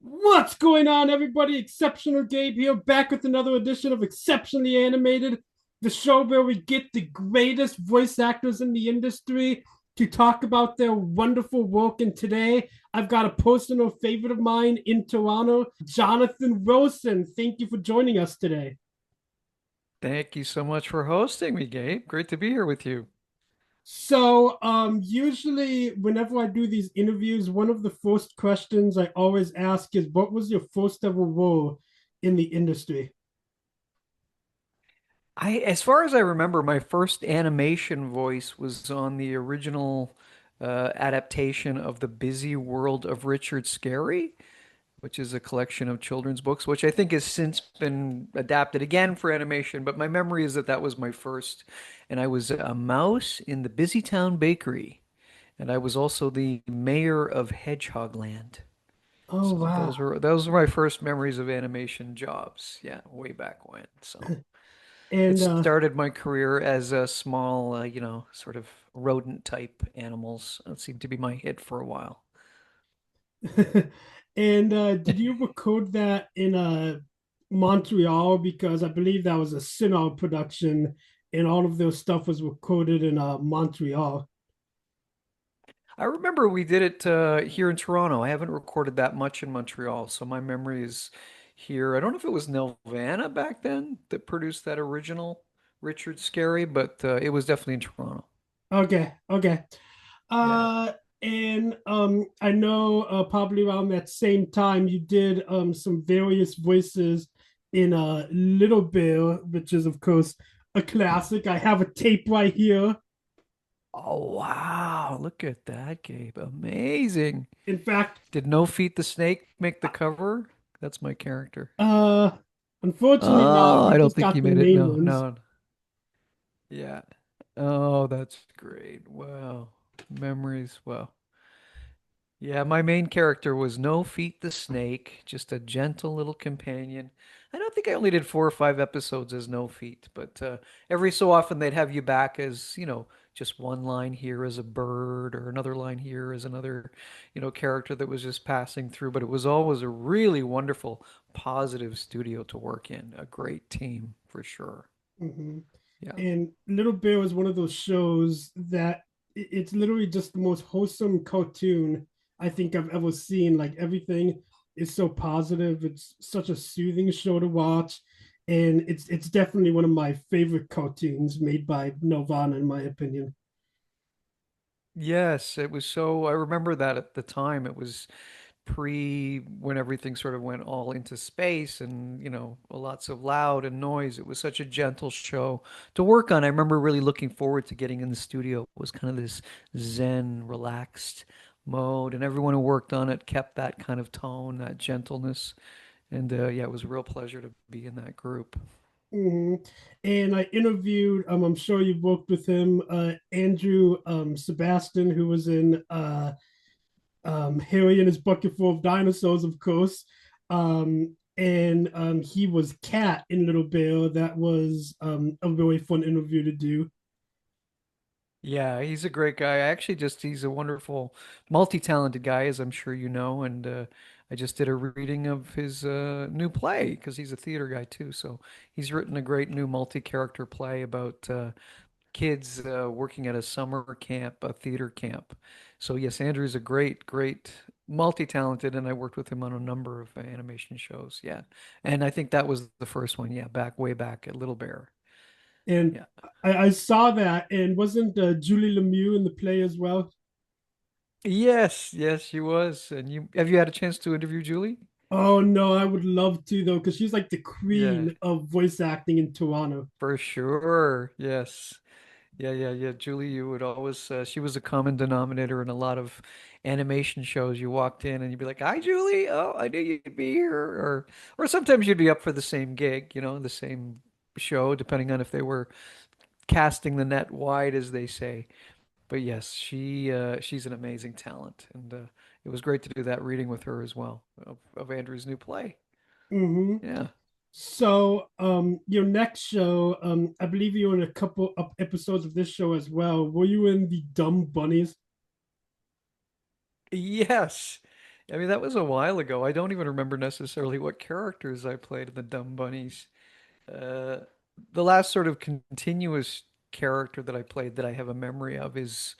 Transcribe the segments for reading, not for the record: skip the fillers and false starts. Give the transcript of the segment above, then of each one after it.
What's going on, everybody? Exceptional Gabe here, back with another edition of Exceptionally Animated, the show where we get the greatest voice actors in the industry to talk about their wonderful work. And today, I've got a personal favorite of mine in Toronto, Jonathan Wilson. Thank you for joining us today. Thank you so much for hosting me, Gabe. Great to be here with you. Usually, whenever I do these interviews, one of the first questions I always ask is, "What was your first ever role in the industry?" As far as I remember, my first animation voice was on the original adaptation of The Busy World of Richard Scarry, which is a collection of children's books, which I think has since been adapted again for animation. But my memory is that that was my first, and I was a mouse in the Busy Town Bakery, and I was also the mayor of Hedgehogland. Oh, So wow. those were my first memories of animation jobs. Yeah, way back when. So it And started my career as a small, sort of rodent type animals. That seemed to be my hit for a while. did you record that in Montreal? Because I believe that was a Cinol production, and all of their stuff was recorded in Montreal. I remember we did it here in Toronto. I haven't recorded that much in Montreal, so my memory is here. I don't know if it was Nelvana back then that produced that original Richard Scarry, but it was definitely in Toronto. Okay, okay. Yeah. Uh, and I know probably around that same time you did some various voices in Little Bear, which is of course a classic. I have a tape right here. Oh, wow. Look at that, Gabe. Amazing. In fact, Did No Feet the Snake make the cover? That's my character. uh, unfortunately not. Oh, We I don't just think got you the made it. main No, ones. no. Yeah. Oh, that's great. Wow. Memories. Wow. Yeah, my main character was No Feet the Snake, just a gentle little companion. I don't think I only did 4 or 5 episodes as No Feet, but every so often they'd have you back as, just one line here as a bird or another line here as another, character that was just passing through. But it was always a really wonderful, positive studio to work in. A great team for sure. Hmm. Yeah. And Little Bear was one of those shows that it's literally just the most wholesome cartoon I think I've ever seen. Like everything is so positive. It's such a soothing show to watch, and it's definitely one of my favorite cartoons made by Nelvana, in my opinion. Yes, it was so, I remember that at the time. It was pre when everything sort of went all into space and, lots of loud and noise. It was such a gentle show to work on. I remember really looking forward to getting in the studio. It was kind of this zen, relaxed mode, and everyone who worked on it kept that kind of tone, that gentleness. And yeah, it was a real pleasure to be in that group. Hmm. And I interviewed, I'm sure you've worked with him, Andrew Sebastian, who was in Harry and his bucket full of dinosaurs, of course. And he was Cat in Little Bear. That was a really fun interview to do. Yeah, he's a great guy. He's a wonderful, multi-talented guy, as I'm sure you know. And I just did a reading of his new play because he's a theater guy too. So he's written a great new multi-character play about kids working at a summer camp, a theater camp. So yes, Andrew's a great, great, multi-talented, and I worked with him on a number of animation shows. Yeah, and I think that was the first one. Yeah, back way back at Little Bear. And Yeah. I saw that, and wasn't Julie Lemieux in the play as well? Yes, yes, she was. And you had a chance to interview Julie? Oh no, I would love to though, because she's like the Yeah, queen of voice acting in Toronto. for sure. Yes. Yeah, yeah, yeah. Julie, you would always, she was a common denominator in a lot of animation shows. You walked in and you'd be like, "Hi, Julie. Oh, I knew you'd be here." Or sometimes you'd be up for the same gig, the same show, depending on if they were casting the net wide, as they say. But yes, she's an amazing talent, and it was great to do that reading with her as well of Andrew's new play. Hmm. Yeah. Your next show, I believe you were in a couple of episodes of this show as well. Were you in the Dumb Bunnies? Yes. I mean, that was a while ago. I don't even remember necessarily what characters I played in the Dumb Bunnies. Uh, the last sort of continuous character that I played that I have a memory of is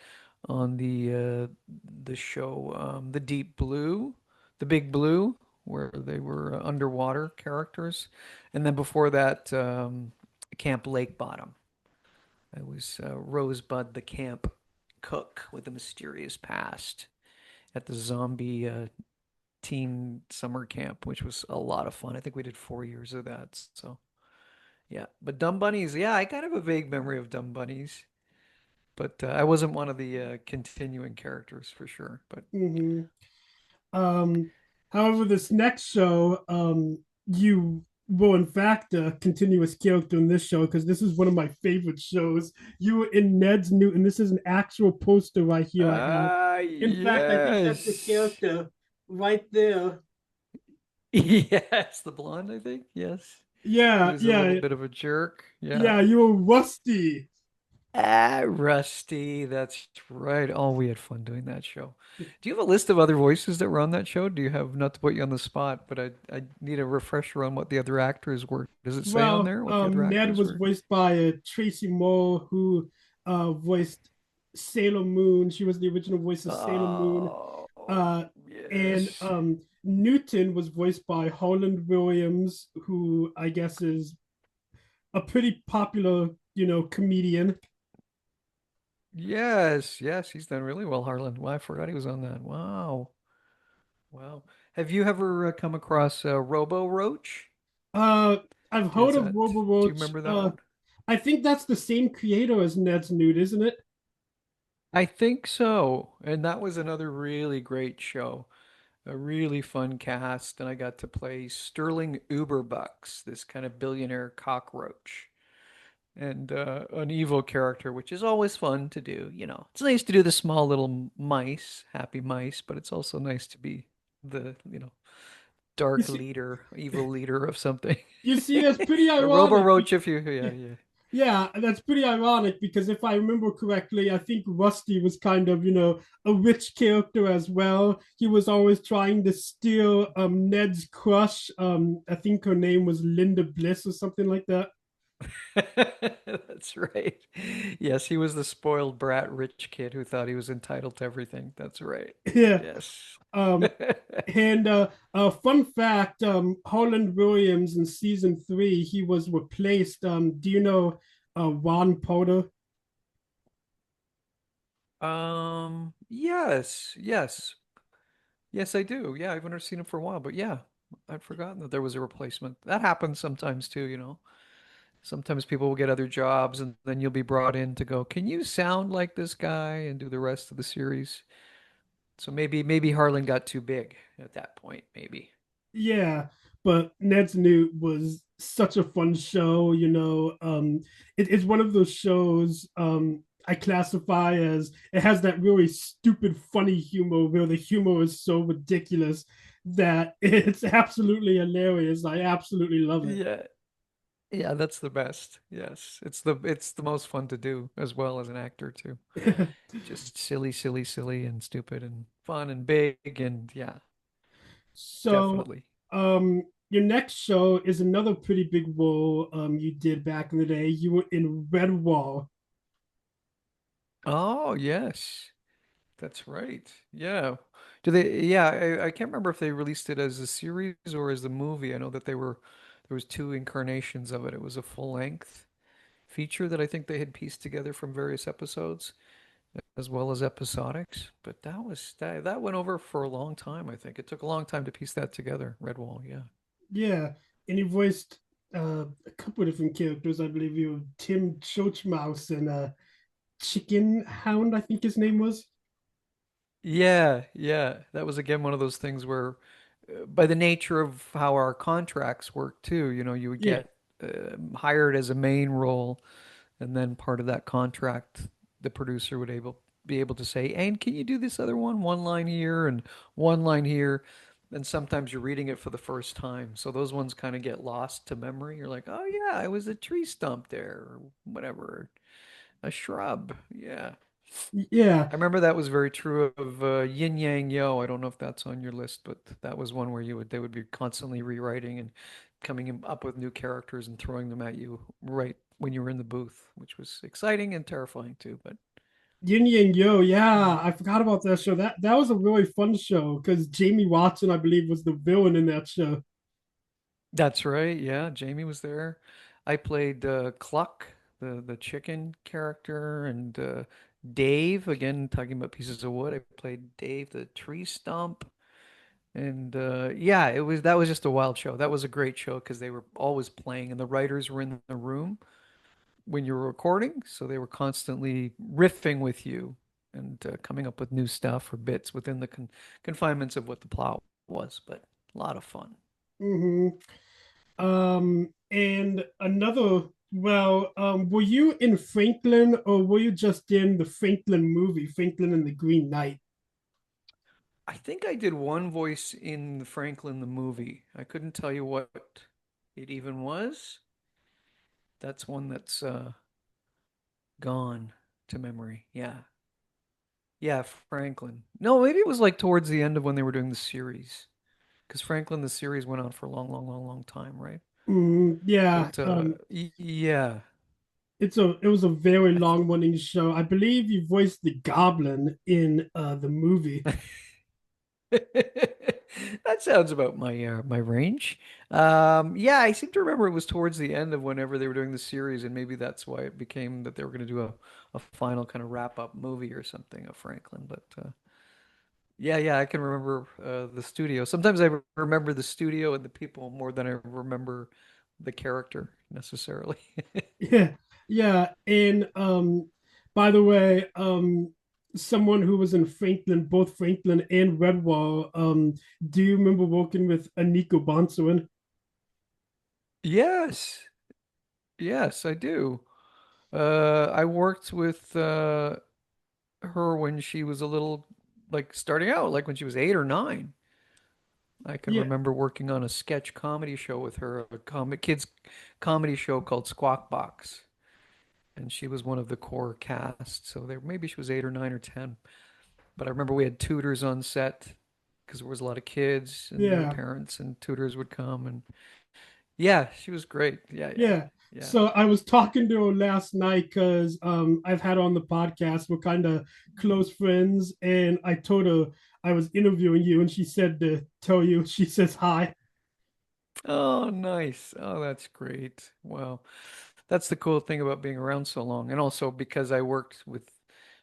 on the show The Deep Blue, The Big Blue, where they were underwater characters, and then before that, Camp Lake Bottom. I was Rosebud, the camp cook with a mysterious past at the zombie teen summer camp, which was a lot of fun. I think we did 4 years of that. So yeah, but Dumb Bunnies, yeah, I kind of have a vague memory of Dumb Bunnies, but I wasn't one of the continuing characters for sure. But Hmm. Um, However, this next show, you will in fact a continuous character in this show because this is one of my favorite shows. You were in Ned's Newton. This is an actual poster right here I have. In fact, I think that's the yes, character right there. yes, the blonde, I think. Yes, he Yeah, was a little yeah, bit of a jerk. Yeah. yeah. You were Rusty. Ah, Rusty, that's right. Oh, we had fun doing that show. Do you have a list of other voices that were on that show? Do you have, not to put you on the spot, but I need a refresher on what the other actors were. Does it say on Well, there what the other Ned actors was were? voiced by Tracy Moore, who voiced Sailor Moon. She was the original voice of Sailor Moon. Oh, Uh, and yes. Newton was voiced by Holland Williams, who I guess is a pretty popular, comedian. Yes, yes, he's done really well, Harlan. Wow, I forgot he was on that. Wow. Wow. Have you ever come across Robo Roach? Uh, I've heard Is of that, Robo do you Roach. remember that one? I think that's the same creator as Ned's Newt, isn't it? I think so. And that was another really great show. A really fun cast, and I got to play Sterling Uberbucks, this kind of billionaire cockroach, and an evil character, which is always fun to do. It's nice to do the small little mice, happy mice, but it's also nice to be the, You dark see, leader, evil leader of something. you see, that's pretty A Robo ironic. Roach, if you, yeah, yeah. Yeah, that's pretty ironic because if I remember correctly, I think Rusty was kind of, a rich character as well. He was always trying to steal Ned's crush. I think her name was Linda Bliss or something like that. That's right. Yes, he was the spoiled brat rich kid who thought he was entitled to everything. That's right. Yeah. Yes. Um, and fun fact, Holland Williams in season 3, he was replaced. Do you know Ron Potter? Yes, yes. Yes, I do. Yeah, I've never seen him for a while, but yeah, I'd forgotten that there was a replacement. That happens sometimes too. Sometimes people will get other jobs and then you'll be brought in to go, "Can you sound like this guy?" and do the rest of the series. So maybe Harlan got too big at that point, maybe. Yeah, but Ned's Newt was such a fun show. It's one of those shows I classify as it has that really stupid, funny humor where the humor is so ridiculous that it's absolutely hilarious. I absolutely love Yeah. Yeah, that's the best. Yes. It's the most fun to do as well as an actor too. it. Just silly, silly, silly and stupid and fun and big and yeah, So, definitely. your next show is another pretty big role you did back in the day. You were in Redwall. Oh, yes. That's right. Yeah. Yeah, I can't remember if they released it as a series or as a movie. I know that there was two incarnations of it. It was a full length feature that I think they had pieced together from various episodes as well as episodics. But that went over for a long time, I think. It took a long time to piece that together. Redwall, yeah. Yeah, and he voiced a couple of different characters. I believe you, Tim Choachmouse and Chicken Hound. I think his name was. Yeah, yeah. That was again one of those things where, by the nature of how our contracts work too, you would Yeah, get hired as a main role, and then part of that contract, the producer would be able to say, "And can you do this other one line here and one line here?" And sometimes you're reading it for the first time, so those ones kind of get lost to memory. You're like, "Oh yeah, I was a tree stump there, or whatever, a shrub." Yeah. Yeah, I remember that was very true of Yin Yang Yo. I don't know if that's on your list, but that was one where you would they would be constantly rewriting and up with new characters and throwing them at you right when you were in the booth, which was exciting and terrifying too. But Yin Yang Yo. Yeah, mm. I forgot about that show. That was a really fun show because Jamie Watson, I believe, was the villain in that show. That's right. Yeah, Jamie was there. I played Cluck, the chicken character, and Dave. Again, talking about pieces of wood. I played Dave, the tree stump. And yeah, it was that was just a wild show. That was a great show because they were always playing, and the writers were in the room when you were recording, so they were constantly riffing with you and coming up with new stuff or bits within the confinements of what the plot was. But a lot of fun. Hmm. And another, well, were you in Franklin or were you just in the Franklin movie, Franklin and the Green Knight? I think I did one voice in the Franklin the movie. I couldn't tell you what it even was. That's one that's gone to memory. Yeah. Yeah, Franklin. No, maybe it was like towards the end of when they were doing the series. Because Franklin, the series went on for a long, long, long, long time, right? Yeah, But yeah, it was a very I th long running show. I believe you voiced the Goblin in the movie. that sounds about my range. Yeah, I seem to remember it was towards the end of whenever they were doing the series, and maybe that's why it became that they were going to do a final kind of wrap up movie or something of Franklin. But yeah, yeah, I can remember the studio. Sometimes I remember the studio and the people more than I remember the character necessarily. Yeah, yeah. And by the way, someone who was in Franklin, both Franklin and Redwall, do you remember working with Aniko Bonsuin? Yes, yes, I do. I worked with her when she was a little like starting out, like when she was 8 or 9. I can Yeah, remember working on a sketch comedy show with her, a kids comedy show called Squawk Box, and she was one of the core cast. So there, maybe she was 8 or 9 or 10. But I remember we had tutors on set because there was a lot of kids and their yeah, parents and tutors would come and yeah, she was great. Yeah, yeah, yeah. yeah. So I was talking to her last night because I've had her on the podcast. We're kind of close friends, and I told her I was interviewing you, and she said to tell you. She says hi. Oh, nice. Oh, that's great. Wow. That's the cool thing about being around so long. And also because I worked with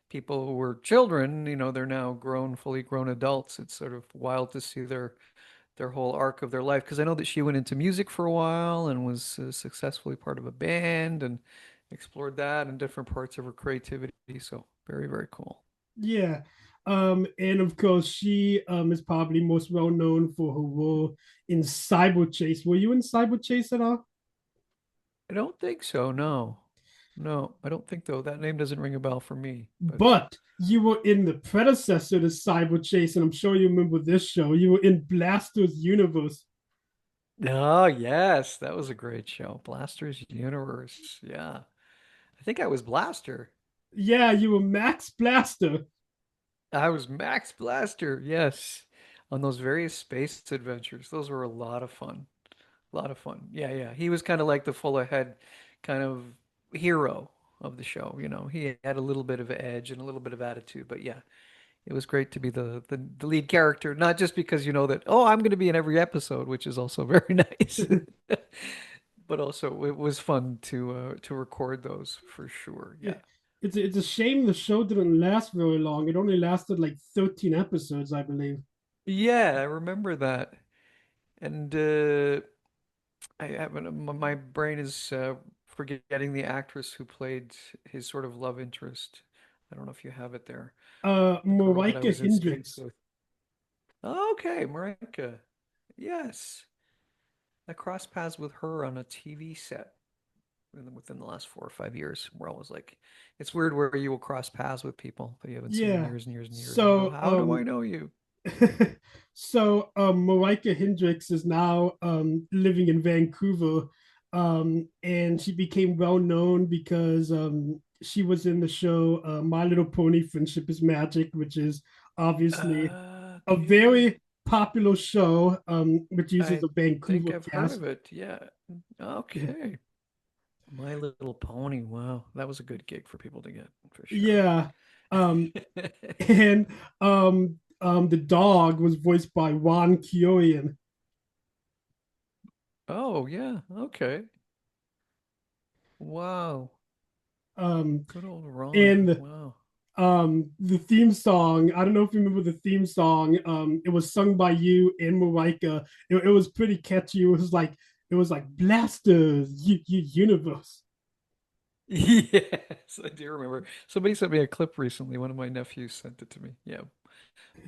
people who were children, they're now grown, fully grown adults. It's sort of wild to see their whole arc of their life. Because I know that she went into music for a while and was successfully part of a band and explored that and different parts of her creativity. So very, very cool. Yeah. And of course, she is probably most well known for her role in Cyber Chase. Were you in Cyber Chase at all? I don't think so. No, no, I don't think though. That name doesn't ring a bell for me. But But you were in the predecessor to Cyber Chase, and I'm sure you remember this show. You were in Blaster's Universe. oh yes, that was a great show. Blaster's Universe. Yeah. I think I was Blaster. Yeah, you were Max Blaster. I was Max Blaster, yes. On those various space adventures. Those were a lot of fun. A lot of fun. Yeah, yeah. He was kind of like the full ahead kind of hero of the show, He had a little bit of edge and a little bit of attitude, but yeah, it was great to be the lead character, not just because you know that, oh, I'm going to be in every episode, which is also very nice. But also it was fun to record those for sure. Yeah. Yeah. It's a shame the show didn't last very long. It only lasted like 13 episodes, I believe. Yeah, I remember that. And I haven't, my brain is forgetting the actress who played his sort of love interest. I don't know if you have it there. The girl that I Marika was in space Hendricks. with. Okay, Marika. Yes. I crossed paths with her on a TV set within the last 4 or 5 years. We're always like, it's weird where you will cross paths with people that you haven't seen in Yeah. years and years and years, and you go, So how do I know you? Marika Hendricks is now living in Vancouver, and she became well known because she was in the show My Little Pony: Friendship is Magic, which is obviously a Okay. very popular show, which uses I a think Vancouver I've heard cast. of it. Yeah. Okay. My Little Pony. Wow. That was a good gig for people to get for sure. Yeah. Um, and the dog was voiced by Juan Kioian. Oh, yeah. Okay. Wow. Um, Good old Ron. and Wow. the theme song, I don't know if you remember the theme song. It was sung by you and Marika. It was pretty catchy. It was like blasters, universe. Yes, I do remember. Somebody sent me a clip recently. One of my nephews sent it to me. Yeah.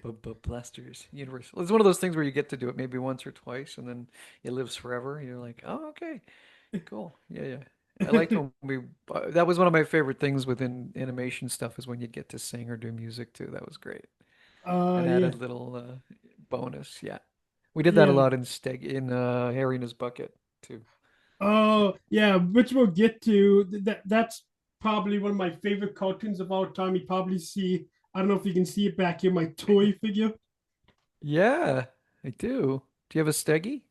But Blasters Universal. It's one of those things where you get to do it maybe once or twice and then it lives forever. You're like, oh, okay, cool. Yeah, yeah. I liked when that was one of my favorite things within animation stuff is when you'd get to sing or do music too. That was great. An Yeah, added little bonus. Yeah. We did that a yeah. lot in Harry and His Bucket too. Oh, yeah, which we'll get to. That's probably one of my favorite cartoons of all time. You probably see, I don't know if you can see it back here, my toy figure. Yeah, I do. Do you have a Steggy?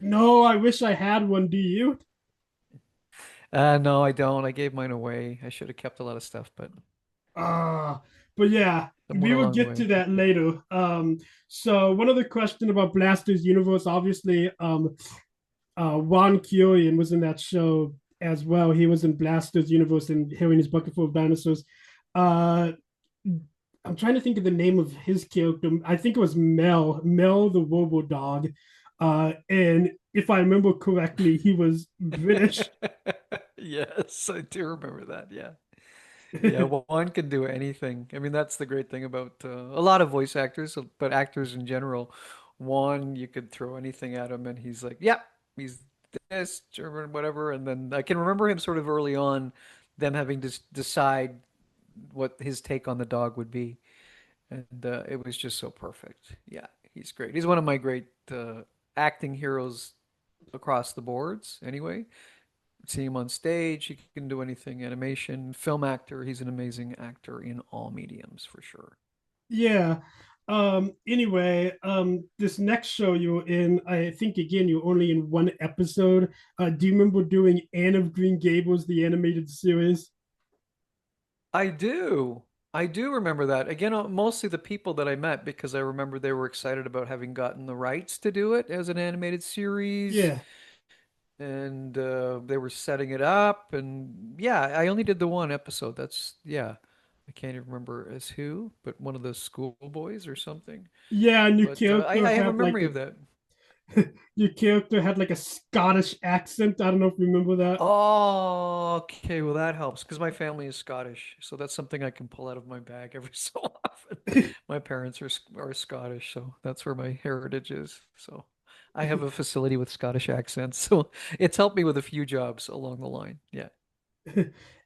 No, I wish I had one. Do you? No, I don't. I gave mine away. I should have kept a lot of stuff, but Uh, but yeah, it we went a will long get to way. that later. So one other question about Blaster's universe, obviously, Juan Kioian was in that show as well. He was in Blaster's universe and hearing his bucket full of dinosaurs. Uh, I'm trying to think of the name of his character. I think it was Mel the Robo Dog. And if I remember correctly, he was British. Yes, I do remember that. Yeah. Yeah, well, one can do anything. I mean, that's the great thing about a lot of voice actors, but actors in general. One, you could throw anything at him and he's like, yep, he's this, or whatever. And then I can remember him sort of early on, them having to decide what his take on the dog would be. And it was just so perfect. Yeah, he's great. He's one of my great acting heroes across the boards, anyway. See him on stage. He can do anything, animation, film actor. He's an amazing actor in all mediums for sure. Yeah. Anyway, this next show you were in, I think again you're only in one episode. Do you remember doing Anne of Green Gables, the animated series? I do. I do remember that. Again, mostly the people that I met because I remember they were excited about having gotten the rights to do it as an animated series Yeah. and they were setting it up and yeah, I only did the one episode. That's yeah. I can't even remember as who, but one of the schoolboys or something. Yeah, and your But character I have a had like memory of that. your character had like a Scottish accent. I don't know if you remember that. Oh, okay. Well, that helps because my family is Scottish, so that's something I can pull out of my bag every so often. My parents are Scottish, so that's where my heritage is. So I have a facility with Scottish accents, so it's helped me with a few jobs along the line. Yeah,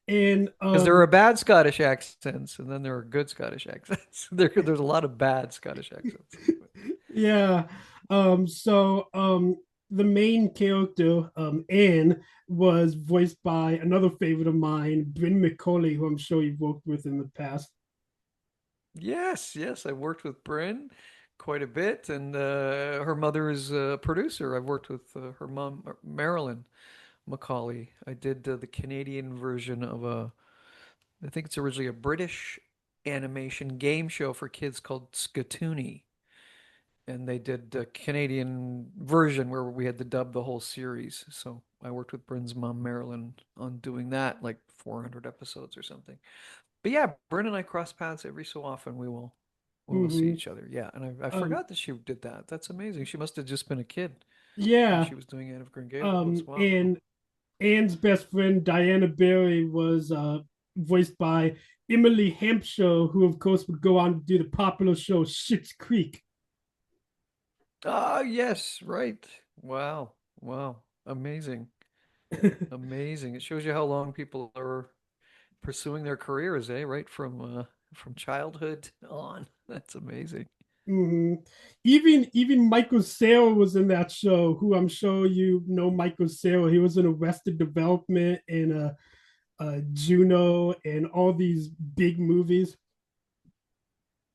And because there are bad Scottish accents, and then there are good Scottish accents. There's a lot of bad Scottish accents. yeah. The main character, Anne, was voiced by another favorite of mine, Bryn McCauley, who I'm sure you've worked with in the past. Yes, yes, I worked with Bryn quite a bit, and her mother is a producer. I've worked with her mom, Marilyn Macaulay. I did the Canadian version of I think it's originally a British animation game show for kids called Skatoony, and they did the Canadian version where we had to dub the whole series. So I worked with Bryn's mom, Marilyn, on doing that, like 400 episodes or something. But yeah, Bryn and I cross paths every so often. We will see Mm-hmm. each other. Yeah, and I Um, forgot that she did that. That's amazing. She must have just been a kid when yeah. she was doing Anne of Green Gables. Wow. And Anne's best friend, Diana Barry, was voiced by Emily Hampshire, who, of course, would go on to do the popular show Schitt's Creek. Ah, yes, right. Wow. Wow. Amazing. Amazing. It shows you how long people are pursuing their careers, eh? Right from childhood on. That's amazing. Mm-hmm. Even Michael Cera was in that show. Who I'm sure you know Michael Cera. He was in Arrested Development and Juno and all these big movies.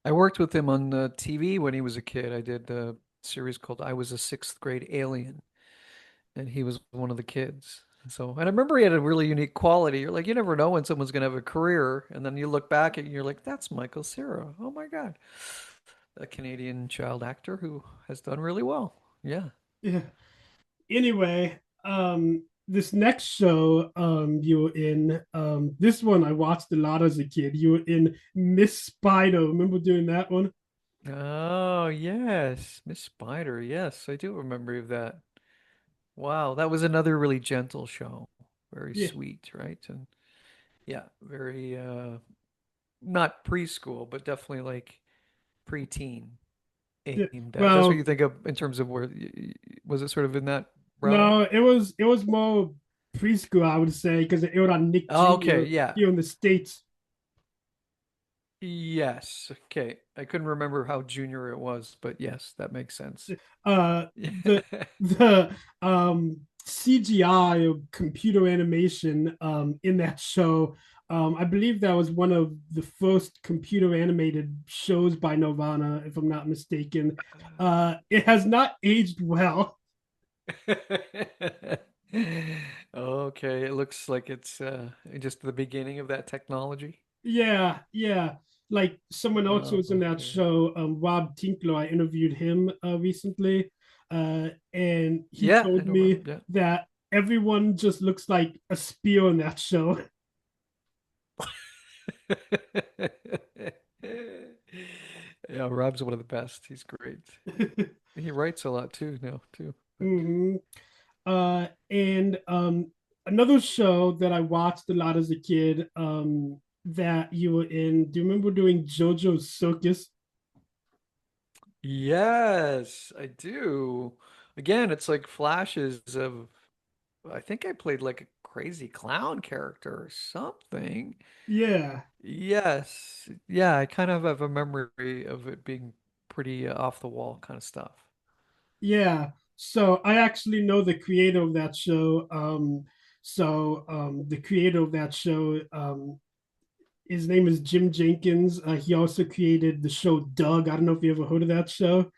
I worked with him on TV when he was a kid. I did a series called I Was a Sixth Grade Alien, and he was one of the kids. So, and I remember he had a really unique quality. You're like, you never know when someone's going to have a career, and then you look back and you're like, that's Michael Cera. Oh my God, a Canadian child actor who has done really well. Yeah. Yeah. Anyway, this next show you were in, this one I watched a lot as a kid. You were in Miss Spider. Remember doing that one? Oh, yes. Miss Spider. Yes, I do remember of that. Wow, that was another really gentle show. Very Yeah. sweet, right? And yeah, very not preschool, but definitely like preteen Yeah. aimed at. That's what Well, you think of in terms of where was it sort of in that realm? no, it was more preschool, I would say, because it was on Nick Oh, okay, Jr. yeah. here in the States. Yes. Okay. I couldn't remember how junior it was, but yes, that makes sense. uh the the CGI or computer animation in that show, I believe that was one of the first computer animated shows by Nirvana, if I'm not mistaken. It has not aged well. Okay, it looks like it's just the beginning of that technology. Yeah, yeah. Like someone else who Oh, was in that okay. show, Rob Tinkler. I interviewed him recently, and he Yeah, I told know Rob. me Yeah. that everyone just looks like a spear in that show. Yeah, Rob's one of the best. He's great. He writes a lot too now too. But hmm and another show that I watched a lot as a kid, that you were in. Do you remember doing JoJo's Circus? yes, I do. Again, it's like flashes of I think I played like a crazy clown character or something. Yeah, Yes. Yeah, I kind of have a memory of it being pretty off the wall kind of stuff. yeah. So I actually know the creator of that show. The creator of that show, his name is Jim Jenkins. He also created the show Doug. I don't know if you ever heard of that show.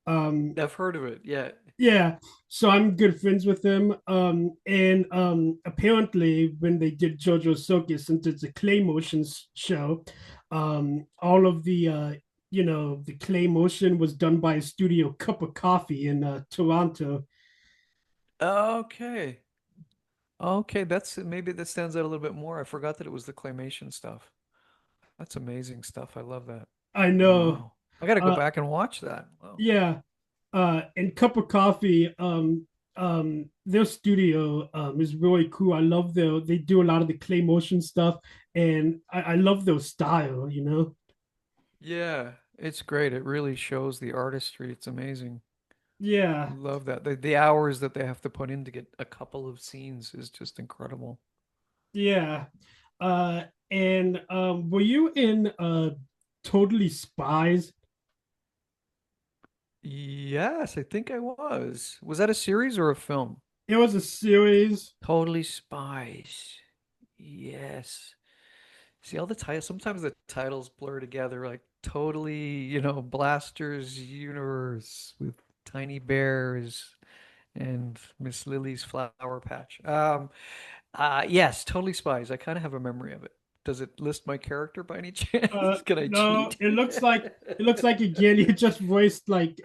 Um, I've heard of it. Yeah. yeah, so I'm good friends with him. And apparently, when they did JoJo's Circus, since it's a clay motion show, all of the clay motion was done by a studio Cup of Coffee in Toronto. Okay. Okay, that's maybe that stands out a little bit more. I forgot that it was the claymation stuff. That's amazing stuff. I love that. I know. Wow. I got to go Uh, back and watch that. Wow. yeah. And Cup of Coffee, their studio is really cool. I love they do a lot of the clay motion stuff, and I love their style. Yeah, it's great. It really shows the artistry. It's amazing. Yeah, Love that. The hours that they have to put in to get a couple of scenes is just incredible. yeah. And were you in Totally Spies? Yes, I think I was. Was that a series or a film? It was a series. Totally Spies. Yes. See all the titles. Sometimes the titles blur together, like totally, Blaster's universe with tiny bears and Miss Lily's flower patch. Yes, Totally Spies. I kind of have a memory of it. Does it list my character by any chance? Can I No, cheat? it looks like again you just voiced like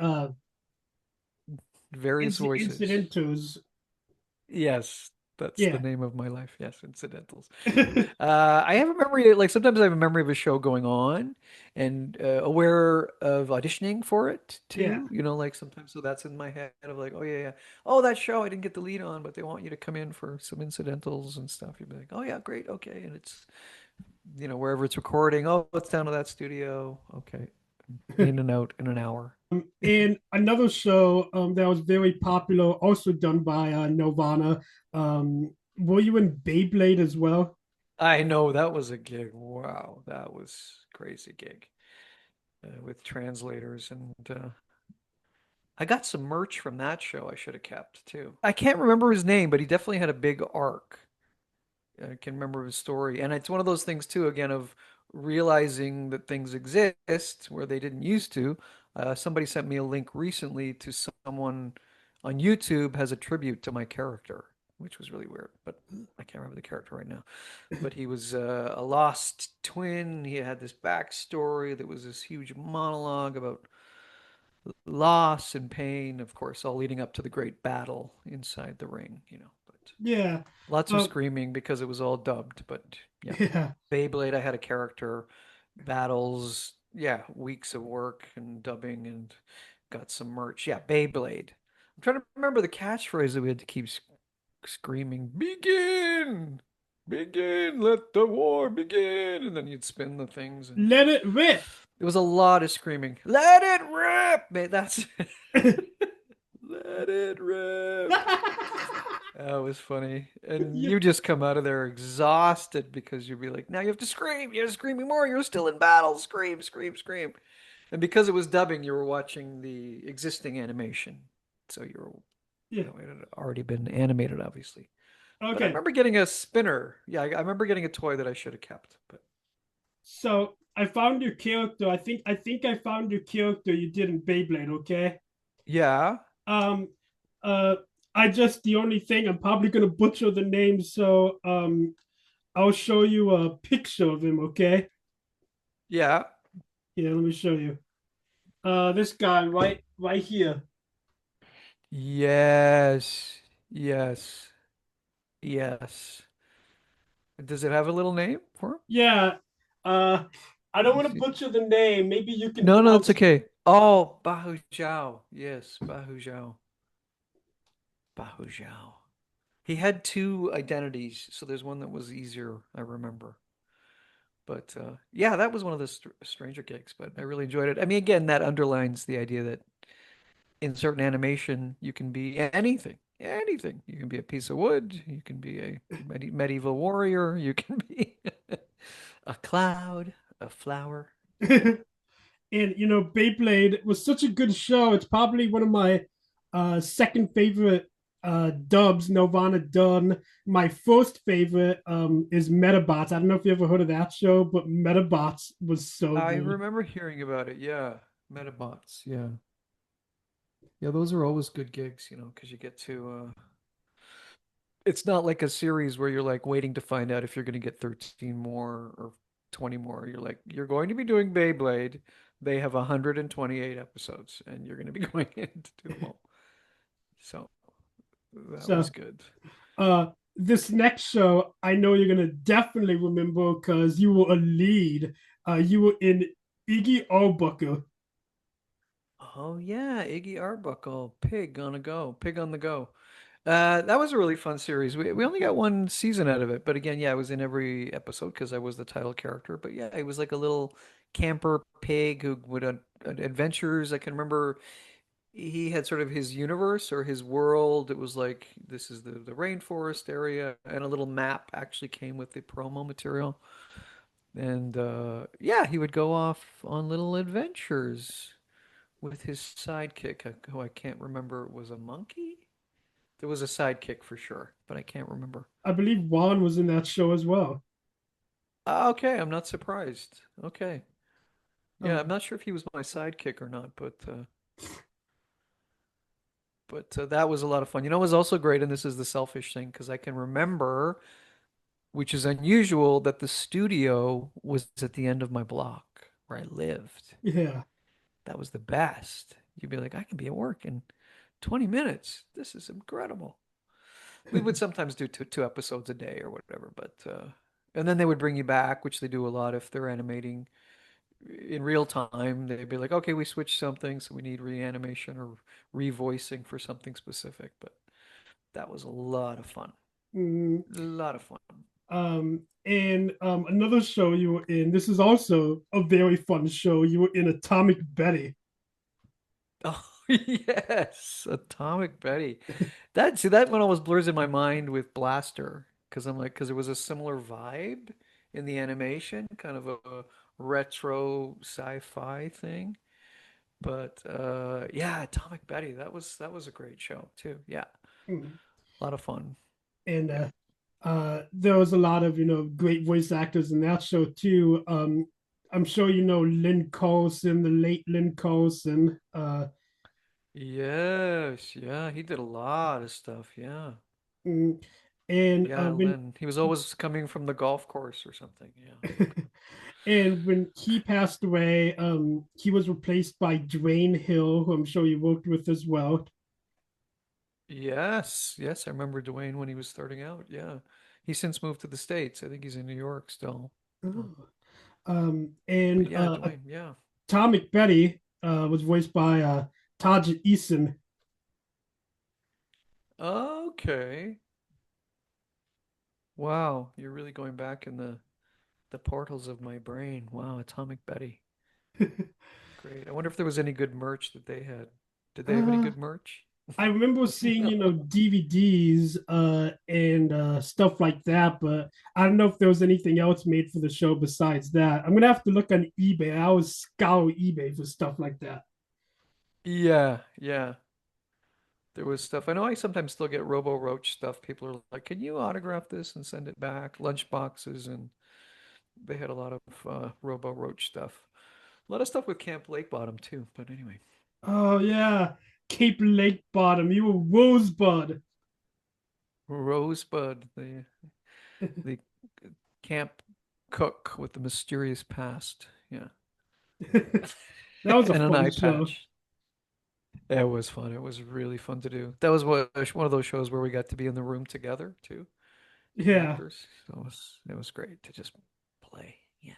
Various voices. incidentals. Yes, that's the Yeah. name of my life. Yes, incidentals. I have a memory, like sometimes I have a memory of a show going on and aware of auditioning for it Yeah. too. Like sometimes, so that's in my head of like, oh yeah, yeah. Oh, that show I didn't get the lead on, but they want you to come in for some incidentals and stuff. You'd be like, oh yeah, great, okay. And it's, wherever it's recording, oh, it's down to that studio. Okay. In and out in an hour. And another show that was very popular, also done by Nirvana. Were you in Beyblade as well? I know that was a gig. Wow, that was crazy gig with translators and I got some merch from that show I should have kept too. I can't remember his name, but he definitely had a big arc. I can remember his story. And it's one of those things too, again, of realizing that things exist where they didn't used to. Somebody sent me a link recently to someone on YouTube has a tribute to my character, which was really weird, but I can't remember the character right now. But he was a lost twin. He had this backstory that was this huge monologue about loss and pain, of course, all leading up to the great battle inside the ring, But Yeah. lots of Uh, screaming because it was all dubbed. But yeah, yeah. Beyblade, I had a character, battles, yeah, weeks of work and dubbing and got some merch. Yeah, Beyblade. I'm trying to remember the catchphrase that we had to keep screaming, begin! Begin! Let the war begin! And then you'd spin the things and Let it rip. it was a lot of screaming. Let it rip! Man, that's let it rip. That was funny. And You- you just come out of there exhausted because you'd be like, now you have to scream. You're screaming more. You're still in battle. Scream, scream, scream. And because it was dubbing, you were watching the existing animation. So you were, yeah. it had already been animated, obviously. But I Okay. remember getting a spinner. Yeah, I remember getting a toy that I should have kept. But So I found your character. I think I found your character you did in Beyblade, okay? yeah, Um uh I just the only thing I'm probably gonna butcher the name, so I'll show you a picture of him, okay? yeah. Yeah, let me show you. This guy right here. Yes, yes, yes. Does it have a little name for him? Yeah. Uh I Let don't me want to see. butcher the name. Maybe you can No, no, it's pronounce. okay. Oh, Bahu Zhao. Yes, Bahu Zhao. Bahu Zhao. He had two identities, so there's one that was easier, I remember. But yeah, that was one of the stranger gigs, but I really enjoyed it. I mean, again, that underlines the idea that in certain animation, you can be anything. Anything. You can be a piece of wood, you can be a medieval warrior, you can be a cloud, a flower. And Beyblade was such a good show. It's probably one of my second favorite dubs Nirvana done. My first favorite is Metabots. I don't know if you ever heard of that show, but Metabots was so I good. remember hearing about it. Yeah. Metabots. Yeah. Yeah, those are always good gigs, because you get to it's not like a series where you're like waiting to find out if you're going to get 13 more or 20 more. You're like, you're going to be doing Beyblade. They have 128 episodes and you're going to be going in to do them all. So that was So good. uh this next show I know you're gonna definitely remember because you were a lead. You were in Iggy Arbuckle. Oh yeah, Iggy Arbuckle, Pig on a Go, Pig on the Go. That was a really fun series. We only got one season out of it, but again, yeah, I was in every episode because I was the title character. But yeah, it was like a little camper pig who would adventures. I can remember he had sort of his universe or his world. It was like this is the rainforest area, and a little map actually came with the promo material. And yeah, he would go off on little adventures with his sidekick, who I can't remember was a monkey. There was a sidekick for sure, but I can't remember. I believe Juan was in that show as well. Okay, I'm not surprised. Okay. Yeah, I'm Um, not sure if he was my sidekick or not, but that was a lot of fun. It was also great, and this is the selfish thing because I can remember, which is unusual, that the studio was at the end of my block where I lived. yeah. That was the best. You'd be like, I can be at work in 20 minutes. This is incredible. We would sometimes do two episodes a day or whatever, but and then they would bring you back, which they do a lot if they're animating in real time. They'd be like, okay, we switched something, so we need reanimation or revoicing for something specific. But that was a lot of fun. Mm, A lot of fun. and another show you were in. This is also a very fun show. You were in Atomic Betty. Oh yes, Atomic Betty. That one always blurs in my mind with Blaster because I'm like because it was a similar vibe in the animation, kind of a retro sci-fi thing. But yeah, Atomic Betty, that was a great show too. Yeah, Mm. a lot of fun. And Yeah. There was a lot of great voice actors in that show too. I'm sure you know Lynn Coulson, the late Lynn Coulson. Yes, yeah, he did a lot of stuff. Yeah. Mm, and Yeah, when Lynn. He was always coming from the golf course or something. Yeah. and when he passed away, he was replaced by Dwayne Hill, who I'm sure you worked with as well. Yes, yes, I remember Dwayne when he was starting out. Yeah. He's since moved to the States. I think he's in New York still. Oh. But And yeah, Dwayne, yeah. Tom McBetty was voiced by Taj Eason. Okay. Wow, you're really going back in the portals of my brain. Wow, Atomic Betty. Great. I wonder if there was any good merch that they had. Did they have any uh, good merch? I remember seeing, No. DVDs and stuff like that, but I don't know if there was anything else made for the show besides that. I'm gonna have to look on eBay. I always scour eBay for stuff like that. Yeah, yeah. There was stuff. I know I sometimes still get Robo Roach stuff. People are like, "Can you autograph this and send it back?" Lunch boxes, and they had a lot of Robo Roach stuff. A lot of stuff with Camp Lake Bottom too. But anyway, Oh yeah, Cape Lake Bottom. You were Rosebud. Rosebud, the camp cook with the mysterious past. Yeah, That was a and an fun eye show. patch. It was fun. It was really fun to do. That was one of those shows where we got to be in the room together too, the Yeah. actors. So it was great to just play. Yeah.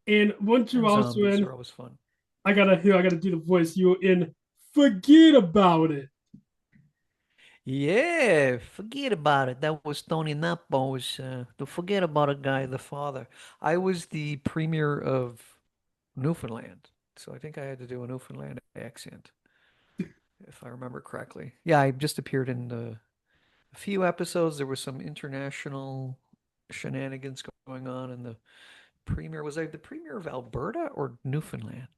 And once you And also zombies in, are always fun. I gotta do the voice. You were in Forget About It. Yeah, forget about it. That was Tony Napo's. To forget about a guy, the father. I was the premier of Newfoundland, so I think I had to do a Newfoundland accent, if I remember correctly. Yeah, I just appeared in a few episodes. There was some international shenanigans going on, and the premier was I the premier of Alberta or Newfoundland?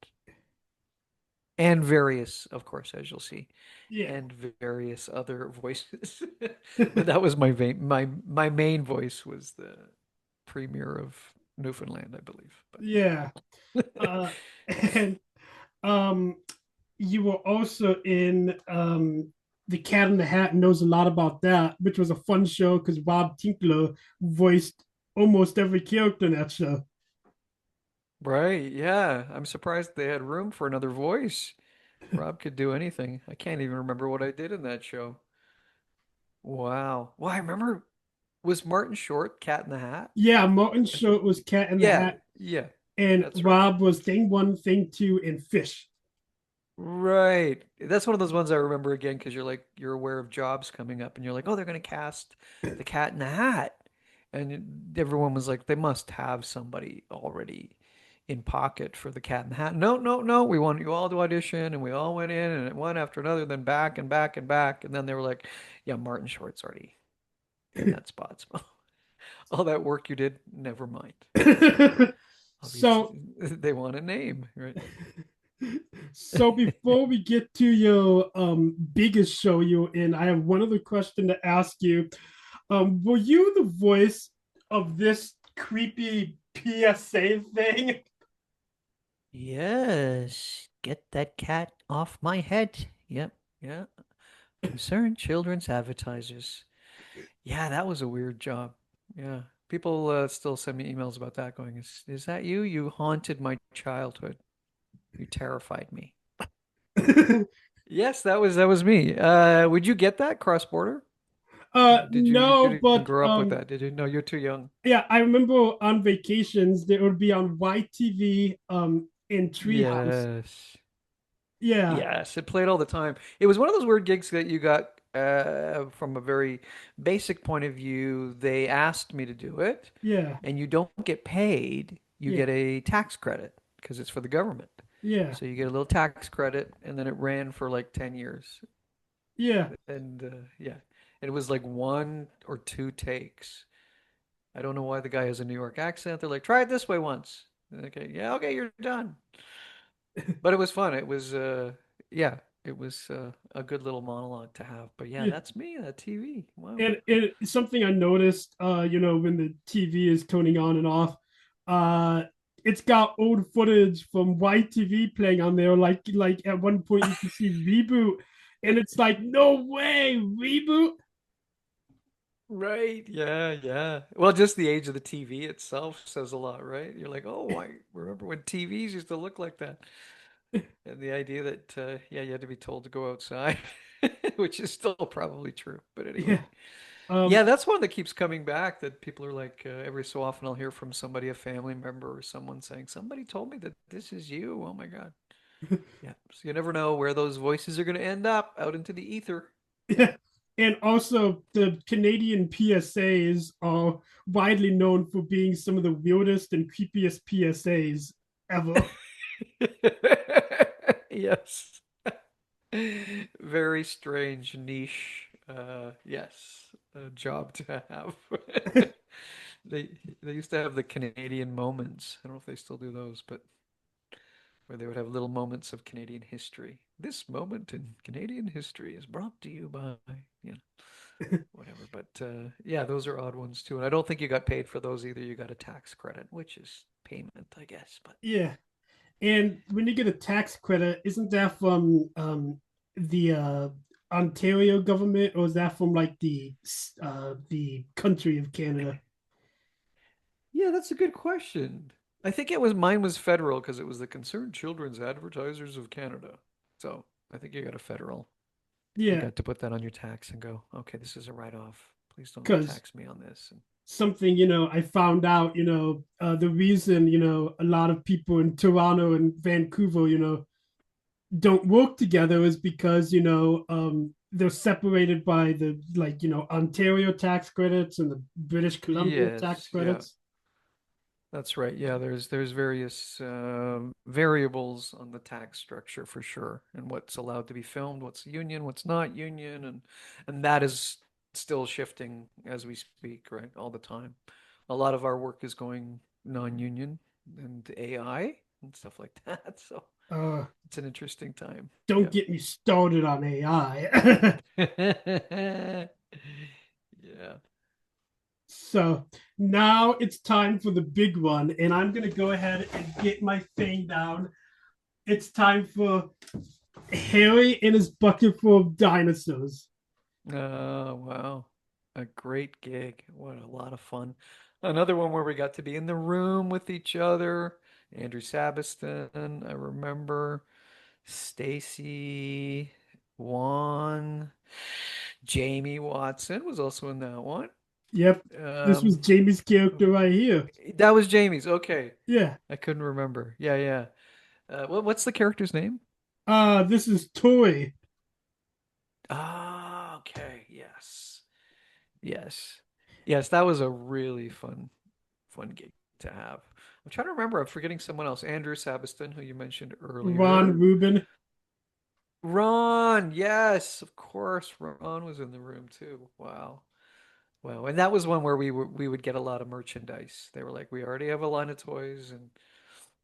And various, of course, as you'll see, Yeah. and various other voices. But that was my main voice was the premier of Newfoundland, I believe. Yeah. Uh, and um, you were also in The Cat in the Hat knows a lot about that, which was a fun show because Bob Tinkler voiced almost every character in that show. Right, yeah. I'm surprised they had room for another voice. Rob could do anything. I can't even remember what I did in that show. Wow. Well, I remember was Martin Short Cat in the Hat? Yeah, Martin Short was Cat in the Yeah, Hat, yeah. and That's right. Rob was Thing One, Thing Two, and Fish. Right. That's one of those ones I remember again because you're aware of jobs coming up and you're like, oh, they're going to cast the Cat in the Hat. And everyone was like, they must have somebody already in pocket for the Cat in the Hat. No, no, no. We want you all to audition, and we all went in, and one after another, then back and back and back. And then they were like, yeah, Martin Short's already in that spot. So all that work you did, never mind. so Obviously, they want a name, right? so before we get to your biggest show you're in, I have one other question to ask you. Were you the voice of this creepy PSA thing? Yes, get that cat off my head. Yep, yeah. Concerned children's advertisers. Yeah, that was a weird job. Yeah. People still send me emails about that going, is that you? You haunted my childhood. You terrified me. Yes, that was me. Would you get that cross-border? Did you No, didn't but grow up with that, did you? No, you're too young. yeah, I remember on vacations there would be on YTV in Treehouse. Yes. Yeah, Yes, it played all the time. It was one of those weird gigs that you got from a very basic point of view. They asked me to do it, yeah, and you don't get paid. You yeah, get a tax credit because it's for the government. yeah, So you get a little tax credit, and then it ran for like 10 years. yeah. And yeah, and it was like one or two takes. I don't know why the guy has a New York accent. They're like, try it this way once. Okay, yeah, okay, you're done. But it was fun. It was, yeah. It was a good little monologue to have. But yeah, Yeah. that's me, that TV. Wow. And something I noticed, when the TV is turning on and off, uh, it's got old footage from YTV playing on there. Like at one point you can see reboot, and it's like, no way, reboot. Right. Yeah, yeah. Well, just the age of the TV itself says a lot, right? You're like, oh, I remember when TVs used to look like that. And the idea that, yeah, you had to be told to go outside, which is still probably true. But Yeah. anyway, Um. yeah, that's one that keeps coming back that people are like, every so often I'll hear from somebody, a family member or someone saying, somebody told me that this is you. Oh my God. Yeah. So you never know where those voices are going to end up out into the ether. Yeah. And also, the Canadian PSAs are widely known for being some of the weirdest and creepiest PSAs ever. Yes. Very strange niche, yes, job to have. They they used to have the Canadian moments. I don't know if they still do those, but where they would have little moments of Canadian history. This moment in Canadian history is brought to you by, you know, whatever. But yeah, those are odd ones too. And I don't think you got paid for those either. You got a tax credit, which is payment, I guess. But Yeah. And when you get a tax credit, isn't that from the Ontario government, or is that from like the country of Canada? yeah, that's a good question. I think it was mine was federal because it was the Concerned Children's Advertisers of Canada. So I think you got a federal. You Yeah, got to put that on your tax and go, okay, this is a write-off. Please don't because tax me on this. And something I found out, the reason a lot of people in Toronto and Vancouver, don't work together is because they're separated by the Ontario tax credits and the British Columbia tax yes, yeah, credits. that's right. Yeah, there's various variables on the tax structure for sure, and what's allowed to be filmed, what's union, what's not union, and that is still shifting as we speak, right? All the time. A lot of our work is going non-union and AI and stuff like that. So Uh, it's an interesting time. don't Yeah. get me started on AI. Yeah. So now it's time for the big one, and I'm gonna go ahead and get my thing down. It's time for Harry and his bucket full of dinosaurs. Oh, wow. A great gig. What a lot of fun. Another one where we got to be in the room with each other. Andrew Sabiston, I remember. Stacy, Juan, Jamie Watson was also in that one. Yep, this was Um, Jamie's character right here. that was Jamie's. Okay. Yeah. I couldn't remember. Yeah, yeah. What's the character's name? This is Toy. Ah, okay. Yes. Yes. Yes, that was a really fun gig to have. I'm trying to remember. I'm forgetting someone else. Andrew Sabiston, who you mentioned Ron earlier. Rubin. Ron, yes, of course. Ron was in the room too. Wow. Wow. And that was one where we would get a lot of merchandise. They were like, we already have a line of toys and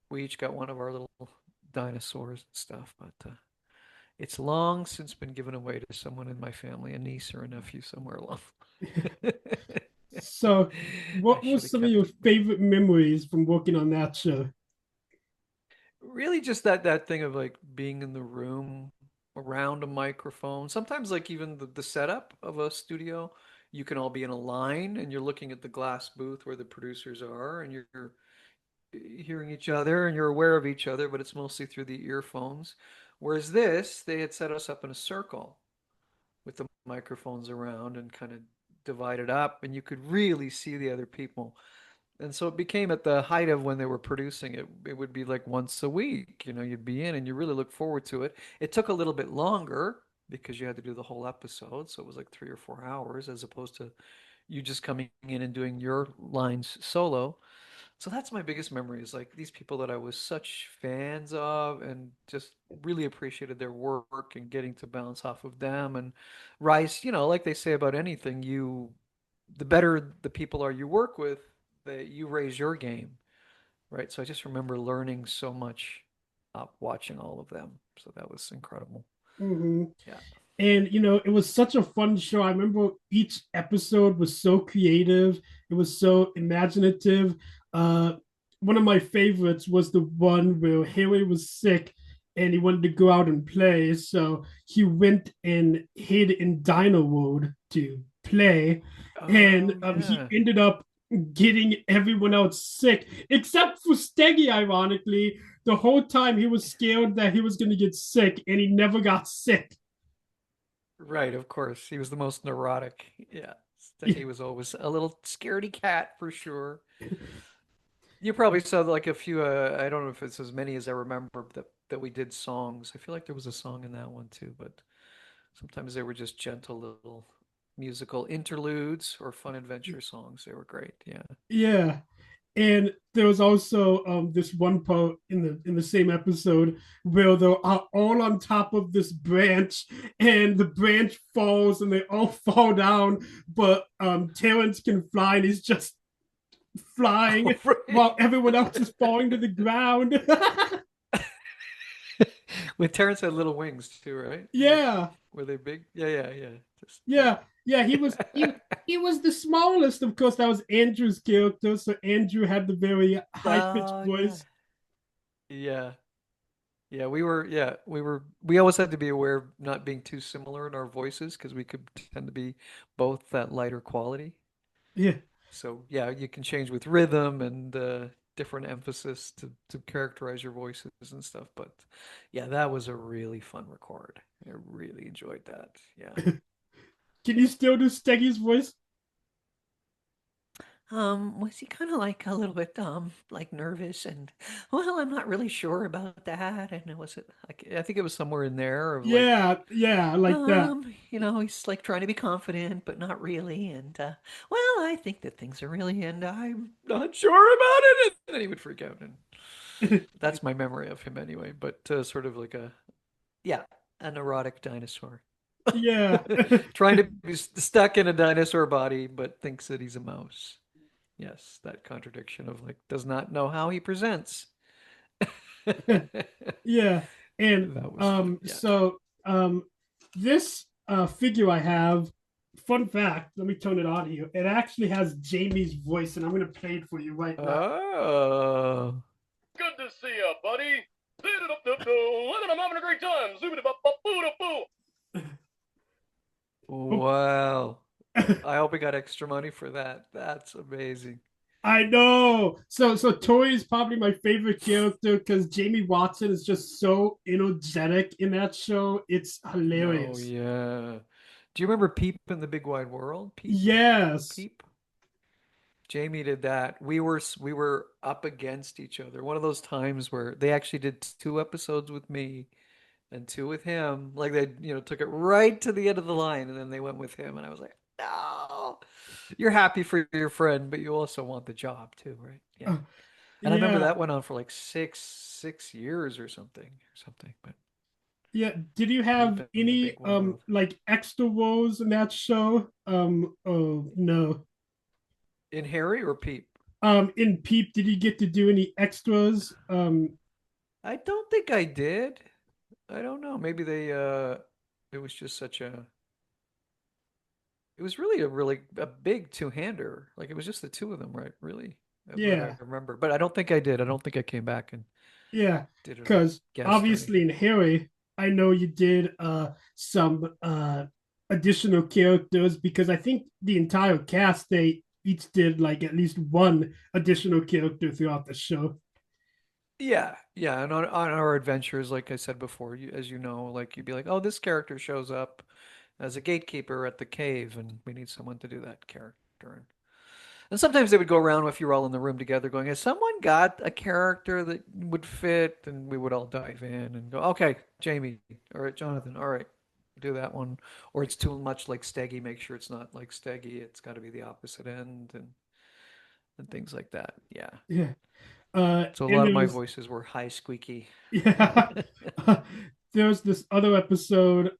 we each got one of our little dinosaurs and stuff, but it's long since been given away to someone in my family, a niece or a nephew somewhere along. So, I what should was have some of kept your it. favorite memories from working on that show? Really just that thing of like being in the room around a microphone. Sometimes like even the setup of a studio, you can all be in a line and you're looking at the glass booth where the producers are and you're hearing each other and you're aware of each other, but it's mostly through the earphones. Whereas this, they had set us up in a circle with the microphones around and kind of divided up and you could really see the other people. And so it became at the height of when they were producing it, it would be like once a week, you'd be in and you really look forward to it. It took a little bit longer because you had to do the whole episode. So it was like 3 or 4 hours as opposed to you just coming in and doing your lines solo. So that's my biggest memory is like these people that I was such fans of and just really appreciated their work and getting to bounce off of them and rise, like they say about anything, the better the people are you work with, that you raise your game, right? So I just remember learning so much watching all of them. So that was incredible. Mm-hmm. Yeah. And it was such a fun show. I remember each episode was so creative. It was so imaginative. uh One of my favorites was the one where Harry was sick and he wanted to go out and play, so he went and hid in Dino World to play. And Oh he yeah. ended up getting everyone else sick except for Steggy. Ironically, the whole time he was scared that he was going to get sick, and he never got sick. Right, of course. He was the most neurotic. Yeah. Yeah, He was always a little scaredy cat for sure. You probably saw like a few I don't know if it's as many as I remember that we did songs. I feel like there was a song in that one too, but sometimes they were just gentle little musical interludes or fun adventure songs. They were great. Yeah. yeah. And there was also this one part in the same episode where they are all on top of this branch, and the branch falls, and they all fall down. But Terrence can fly, and he's just Oh, flying right. while everyone else is falling to the ground. With Terrence had little wings too, right? Yeah, Were they big? Yeah, yeah, yeah. Just yeah, yeah. yeah. He was the smallest. Of course, that was Andrew's character. So Andrew had the very high pitched Oh yeah. voice. Yeah. We always had to be aware of not being too similar in our voices because we could tend to be both that lighter quality. Yeah, So yeah, you can change with rhythm and different emphasis to characterize your voices and stuff. But yeah, that was a really fun record. I really enjoyed that. Yeah. can you still do Steggy's voice? Was he kind of like a little bit like nervous and well, I'm not really sure about that. And it was it like I think it was somewhere in there of like Yeah, yeah, like that. he's like trying to be confident, but not really. And well, I think that things are really, and I'm not sure about it. And then he would freak out, and that's my memory of him anyway. But sort of like yeah, a neurotic dinosaur. Yeah, Trying to be stuck in a dinosaur body, but thinks that he's a mouse. Yes, that contradiction of like does not know how he presents. yeah. And That was fun. Yeah. so this figure I have, fun fact, let me turn it on here. It actually has Jamie's voice, and I'm gonna play it for you right now. Oh. Good to see you, buddy. Look at I'm having a great time. Wow. I hope we got extra money for that. That's amazing. I know. So Tori is probably my favorite character because Jamie Watson is just so energetic in that show. It's Oh hilarious. yeah. Do you remember Peep in the Big Wide World? Peep? Yes. Peep? Jamie did that. We were up against each other. One of those times where they actually did two episodes with me and two with him. Like they, took it right to the end of the line and then they went with him and I was like, "No. You're happy for your friend, but you also want the job too, right?" Yeah. Uh, And I remember yeah. that went on for like six years or something. But Yeah. Did you Peep have in the any Big Wide World. like extra roles in that show? Oh no. In Harry or Peep? In Peep, did you get to do any extras? I don't think I did. I don't know. Maybe it was just such a it was really a big two-hander. Like it was just the two of them, right? Really, what I Yeah. remember. But I don't think I did. I don't think I came back and Yeah, did a because guest or obviously anything. in Harry, I know you did some additional characters because I think the entire cast they each did like at least one additional character throughout the show. Yeah, yeah. And on our adventures, like I said before, as you know, like you'd be like, "Oh, this character shows up as a gatekeeper at the cave, and we need someone to do that character." And sometimes they would go around if you were all in the room together going, has someone got a character that would fit? And we would all dive in and go, okay, Jamie, all right, Jonathan, all right, do that one. Or it's too much like Steggy, make sure it's not like Steggy. It's got to be the opposite end and things like that. Yeah. Yeah. So a And lot of there my was voices were high squeaky. yeah. There's this other episode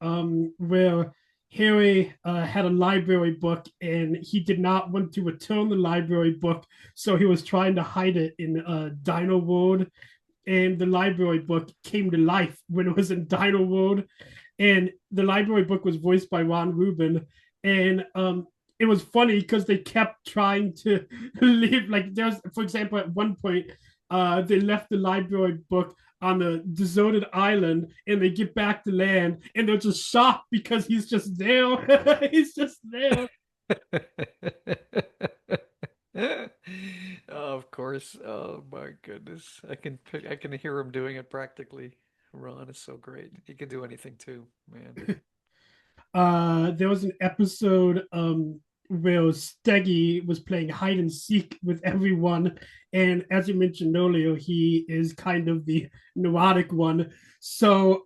where Harry had a library book and he did not want to return the library book, so he was trying to hide it in Dino World. And the library book came to life when it was in Dino World. and the library book was voiced by Ron Rubin, and it was funny because they kept trying to leave. Like there's, for example, at one point, they left the library book on a deserted island, and they get back to land, and they're just shocked because he's just there. He's just there. Oh, of course. Oh my goodness. I can hear him doing it practically. Ron is so great. He can do anything too, man. There was an episode where Steggy was playing hide and seek with everyone, and as you mentioned earlier, he is kind of the neurotic one. So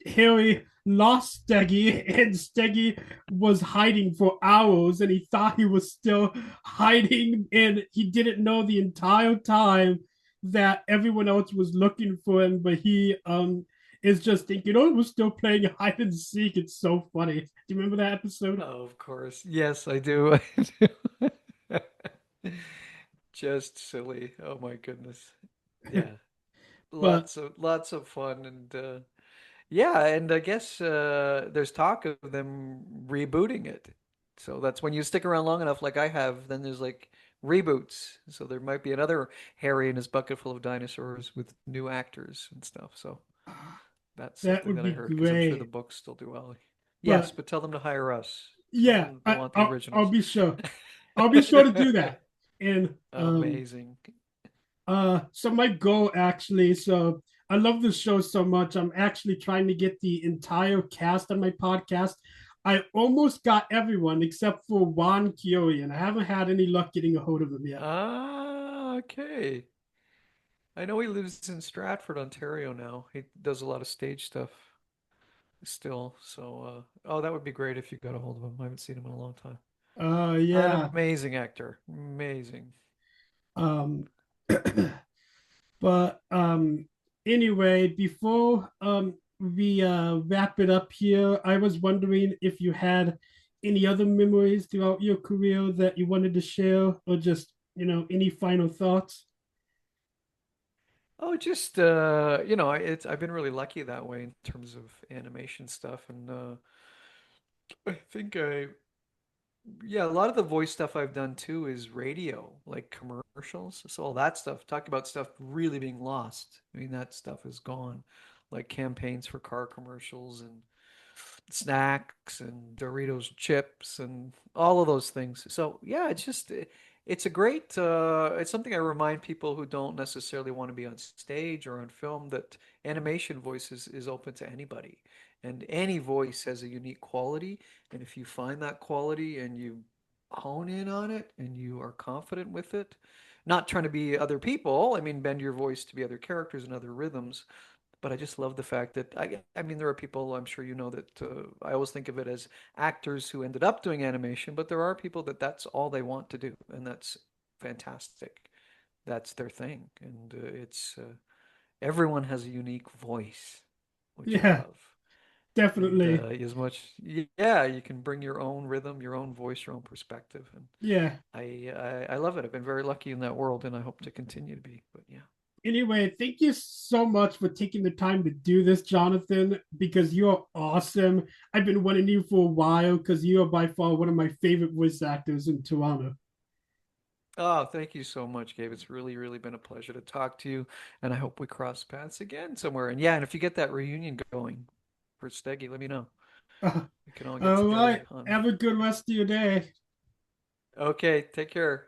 Harry lost Steggy, and Steggy was hiding for hours, and he thought he was still hiding, and he didn't know the entire time that everyone else was looking for him, but he is just thinking, oh, we're still playing hide and seek. It's so funny. Do you remember that episode? Oh, of course. Yes, I do. I do. Just silly. Oh my goodness. Yeah. But Lots of fun and yeah, and I guess there's talk of them rebooting it. So that's when you stick around long enough, like I have, then there's like reboots. So there might be another Harry and his bucket full of dinosaurs with new actors and stuff. So that's that something would that I be heard because I'm sure the great. books still do well. Yes, But but tell them to hire us. Tell yeah, them they want the I'll originals. be sure. I'll be sure to do that. And Amazing. so my goal actually, so I love this show so much. I'm actually trying to get the entire cast on my podcast. I almost got everyone except for Juan Kiori, and I haven't had any luck getting a hold of him yet. Ah, okay. I know he lives in Stratford, Ontario now. He does a lot of stage stuff still. So, oh, that would be great if you got a hold of him. I haven't seen him in a long time. An Yeah. amazing actor. Amazing. Um But anyway, before we wrap it up here, I was wondering if you had any other memories throughout your career that you wanted to share, or just any final thoughts. Oh, just it's I've been really lucky that way in terms of animation stuff, and I think I yeah, a lot of the voice stuff I've done too is radio, like commercials. So all that stuff, talk about stuff really being lost. I mean, that stuff is gone, like campaigns for car commercials and snacks and Doritos chips and all of those things. So yeah, it's a great it's something I remind people who don't necessarily want to be on stage or on film that animation voices is open to anybody. And any voice has a unique quality, and if you find that quality and you hone in on it and you are confident with it, not trying to be other people, I mean bend your voice to be other characters and other rhythms, but I just love the fact that I mean there are people I'm sure you know that I always think of it as actors who ended up doing animation, but there are people that that's all they want to do, and that's fantastic. That's their thing, and it's everyone has a unique voice, which I Yeah, love. And definitely. as much, yeah, you can bring your own rhythm, your own voice, your own perspective, and Yeah. I love it. I've been very lucky in that world, and I hope to continue to be. But yeah. Anyway, thank you so much for taking the time to do this, Jonathan, because you're awesome. I've been wanting you for a while because you are by far one of my favorite voice actors in Toronto. Oh, thank you so much, Gabe. It's really been a pleasure to talk to you, and I hope we cross paths again somewhere. And yeah, and if you get that reunion going for Steggy, let me know. We can all get All right. together on. Have a good rest of your day. Okay, take care.